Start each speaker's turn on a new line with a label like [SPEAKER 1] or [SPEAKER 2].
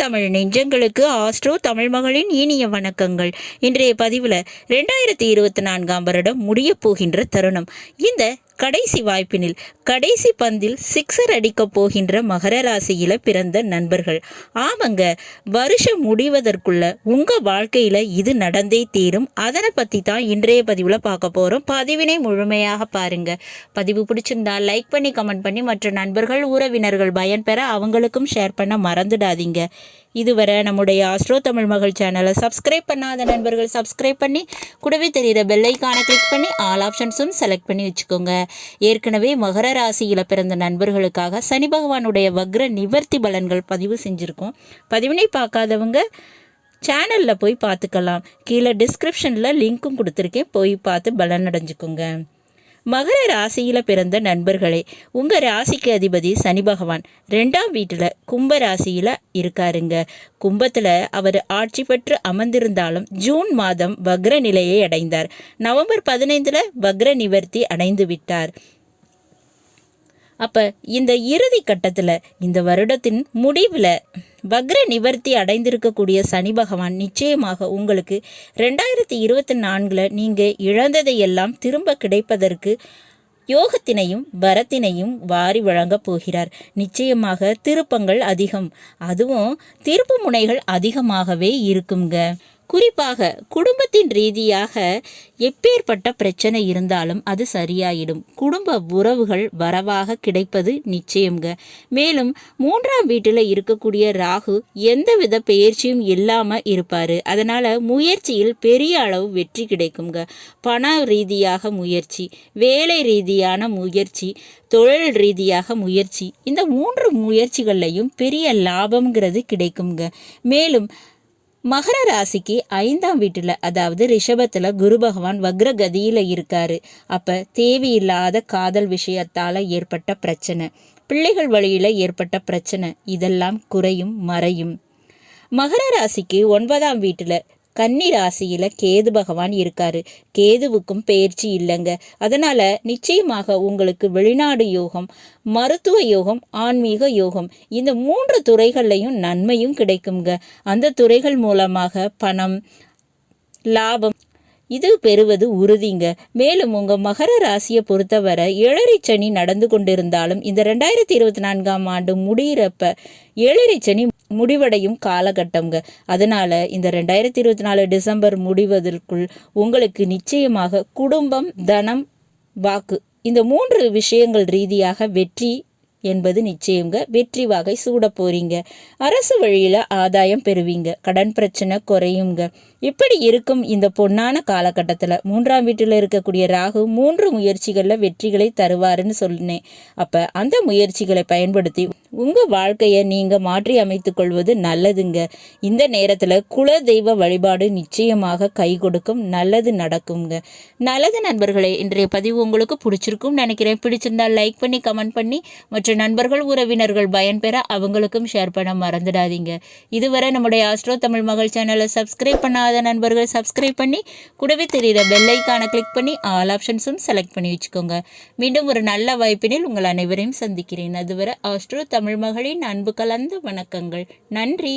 [SPEAKER 1] தமிழ் நெஞ்சங்களுக்கு ஆஸ்ட்ரோ தமிழ் மகளின் இனிய வணக்கங்கள். இன்றைய பதிவில் 2024 வருடம் முடிய போகின்ற தருணம். இந்த கடைசி வாய்ப்பினில் கடைசி பந்தில் சிக்ஸர் அடிக்க போகின்ற மகர ராசியில பிறந்த நண்பர்கள், ஆமாங்க, வருஷம் முடிவதற்குள்ள உங்க வாழ்க்கையில இது நடந்தே தீரும். அதனை பத்தி தான் இன்றைய பதிவுல பார்க்க போறோம். பதிவினை முழுமையாக பாருங்க. பதிவு பிடிச்சிருந்தா லைக் பண்ணி கமெண்ட் பண்ணி மற்ற நண்பர்கள் உறவினர்கள் பயன்பெற அவங்களுக்கும் ஷேர் பண்ண மறந்துடாதீங்க. இதுவரை நம்முடைய ஆஸ்ட்ரோ தமிழ் மகள் சேனலை சப்ஸ்கிரைப் பண்ணாத நண்பர்கள் சப்ஸ்கிரைப் பண்ணி கூடவே தெரிகிற பெல்லைக்கான கிளிக் பண்ணி ஆல் ஆப்ஷன்ஸும் செலக்ட் பண்ணி வச்சுக்கோங்க. ஏற்கனவே மகர ராசியில் பிறந்த நண்பர்களுக்காக சனி பகவானுடைய வக்ர நிவர்த்தி பலன்கள் பதிவு செஞ்சுருக்கோம். பதிவினை பார்க்காதவங்க சேனலில் போய் பார்த்துக்கலாம். கீழே டிஸ்கிரிப்ஷனில் லிங்க்கும் கொடுத்துருக்கேன், போய் பார்த்து பலன் அடைஞ்சுக்கோங்க. மகர ராசியில் பிறந்த நண்பர்களே, உங்கள் ராசிக்கு அதிபதி சனி பகவான் 2ஆம் வீட்டில் கும்ப ராசியில் இருக்காருங்க. கும்பத்தில் அவர் ஆட்சி பெற்று அமர்ந்திருந்தாலும் ஜூன் மாதம் வக்ர நிலையை அடைந்தார். நவம்பர் 15 வக்ர நிவர்த்தி அடைந்து விட்டார். அப்போ இந்த இறுதி கட்டத்தில் இந்த வருடத்தின் முடிவில் வக்ர நிவர்த்தி அடைந்திருக்கக்கூடிய சனி பகவான் நிச்சயமாக உங்களுக்கு 2024 நீங்கள் இழந்ததையெல்லாம் திரும்ப கிடைப்பதற்கு யோகத்தினையும் வரத்தினையும் வாரி வழங்கப் போகிறார். நிச்சயமாக திருப்பங்கள் அதிகம், அதுவும் திருப்பு முனைகள் அதிகமாகவே இருக்குங்க. குறிப்பாக குடும்பத்தின் ரீதியாக எப்பேற்பட்ட பிரச்சனை இருந்தாலும் அது சரியாயிடும். குடும்ப உறவுகள் வரவாக கிடைப்பது நிச்சயம்ங்க. மேலும் 3ஆம் வீட்டில் இருக்கக்கூடிய ராகு எந்தவித பெயர்ச்சியும் இல்லாமல் இருப்பார். அதனால் முயற்சியில் பெரிய அளவு வெற்றி கிடைக்குங்க. பண ரீதியாக முயற்சி, வேலை ரீதியான முயற்சி, தொழில் ரீதியாக முயற்சி, இந்த 3 முயற்சிகள்லையும் பெரிய லாபம்ங்கிறது கிடைக்குங்க. மேலும் மகர ராசிக்கு 5ஆம் வீட்டில், அதாவது ரிஷபத்தில் குரு பகவான் வக்ரகதியில் இருக்காரு. அப்போ தேவையில்லாத காதல் விஷயத்தால் ஏற்பட்ட பிரச்சனை, பிள்ளைகள் வழியில் ஏற்பட்ட பிரச்சனை இதெல்லாம் குறையும், மறையும். மகர ராசிக்கு 9ஆம் வீட்டில் கன்னி ராசியில் கேது பகவான் இருக்காரு. கேதுவுக்கும் பெயர்ச்சி இல்லைங்க. அதனால் நிச்சயமாக உங்களுக்கு வெளிநாடு யோகம், மருத்துவ யோகம், ஆன்மீக யோகம், இந்த 3 துறைகள்லையும் நன்மையும் கிடைக்குங்க. அந்த துறைகள் மூலமாக பணம், லாபம் இது பெறுவது உறுதிங்க. மேலும் உங்கள் மகர ராசியை பொறுத்தவரை 7 சனி நடந்து கொண்டிருந்தாலும் இந்த 2024 ஆண்டு முடிகிறப்ப 7 சனி முடிவடையும் காலகட்டம்ங்க. அதனால் இந்த 2024 டிசம்பர் முடிவதற்குள் உங்களுக்கு நிச்சயமாக குடும்பம், தனம், வாக்கு இந்த 3 விஷயங்கள் ரீதியாக வெற்றி என்பது நிச்சயங்க. வெற்றி வாகை சூட போறீங்க. அரசு வழியில் ஆதாயம் பெறுவீங்க. கடன் பிரச்சனை குறையுங்க. இப்படி இருக்கும் இந்த பொன்னான காலகட்டத்தில் 3ஆம் வீட்டில் இருக்கக்கூடிய ராகு 3 முயற்சிகளில் வெற்றிகளை தருவாருன்னு சொன்னேன். அப்போ அந்த முயற்சிகளை பயன்படுத்தி உங்கள் வாழ்க்கையை நீங்கள் மாற்றி அமைத்து கொள்வது நல்லதுங்க. இந்த நேரத்தில் குல தெய்வ வழிபாடு நிச்சயமாக கை கொடுக்கும், நல்லது நடக்குங்க. நல்லது நண்பர்களே, இன்றைய பதிவு உங்களுக்கு பிடிச்சிருக்கும் நினைக்கிறேன். பிடிச்சிருந்தால் லைக் பண்ணி கமெண்ட் பண்ணி மற்ற நண்பர்கள் உறவினர்கள் பயன்பெற அவங்களுக்கும் ஷேர் பண்ண மறந்துடாதீங்க. இதுவரை நம்முடைய ஆஸ்ட்ரோ தமிழ் மகள் சேனலை சப்ஸ்கிரைப் பண்ணாத நண்பர்கள் சப்ஸ்கிரைப் பண்ணி கூடவே தெரிகிற பெல்லைக்கான கிளிக் பண்ணி ஆல் ஆப்ஷன்ஸும் செலக்ட் பண்ணி வச்சுக்கோங்க. மீண்டும் ஒரு நல்ல வாய்ப்பினில் உங்கள் அனைவரையும் சந்திக்கிறேன். அதுவரை ஆஸ்ட்ரோ தமிழ் மகளின் அன்பு கலந்த வணக்கங்கள். நன்றி.